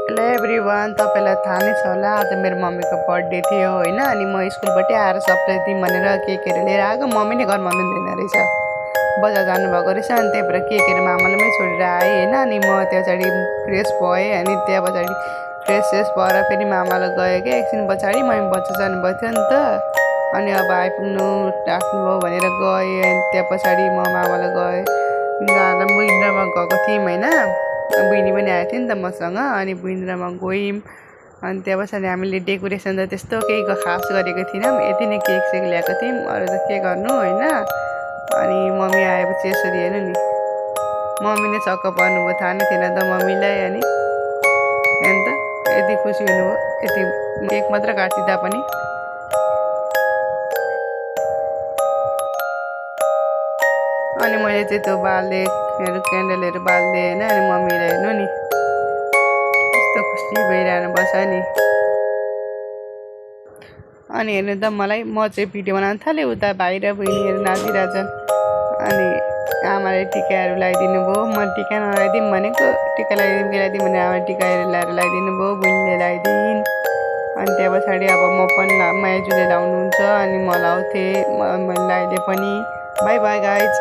Hello everyone, तपाईँलाई थाहा नै छ होला आज मेरो मम्मीको बर्थडे थियो होइन। अनि म स्कुलबाटै आएर सबलाई दिउँ भनेर केकहरू लिएर आएको। मम्मी नै घरमा हुनुहुँदैन रहेछ, बजार जानुभएको रहेछ। अनि त्यही भएर केकहरू आमालाई छोडेर आएँ होइन। अनि म त्यो पछाडि फ्रेस भएँ। अनि त्यहाँ पछाडि फ्रेस भएर फेरि मामालाई गएँ क्या। एकछिन पछाडि मम्मी बच्चा जानुभएको थियो नि त। अनि अब आइपुग्नु राख्नुभयो भनेर गएँ। अनि त्यहाँ पछाडि म मामालाई गएँ जाँदा म इन्द्रमा गएको थियौँ होइन। बहिनी पनि आएको थियो नि त मसँग। अनि इन्द्रमा गयौँ। अनि त्यहाँ पछाडि हामीले डेकोरेसन त त्यस्तो केही खास गरेको थिएनौँ, यति नै केक सेक ल्याएको थियौँ, अरू त के गर्नु होइन। अनि मम्मी आएपछि यसरी हेर्नु नि, मम्मी नै छक्क पर्नुभयो, थाहा नै थिएन त मम्मीलाई। अनि हेर्नु त यति खुसी हुनुभयो, यति केक मात्र काटिदिँदा पनि। अनि मैले चाहिँ त्यो बाल्देहरू क्यान्डलहरू बाल्दै होइन। अनि मम्मीलाई हेर्नु नि यस्तो खुसी भइरहनु बस्छ नि। अनि हेर्नु त मलाई, म चाहिँ भिडियो बनाउन थालेँ, उता भाइ र बहिनीहरू नाचिरहेछन्। अनि आमाले टिकाहरू लगाइदिनु भयो। म टिका नलाइदिउँ भनेको, टिका लगाइदिउँ भने आमाले टिकाहरू ल्याएर लगाइदिनु भयो, बहिनीले लगाइदिन्। अनि त्यहाँ पछाडि अब म पनि मायाजुले लाउनुहुन्छ। अनि म लाउँथेँ, मैले लगाइदिएँ पनि। By by guys.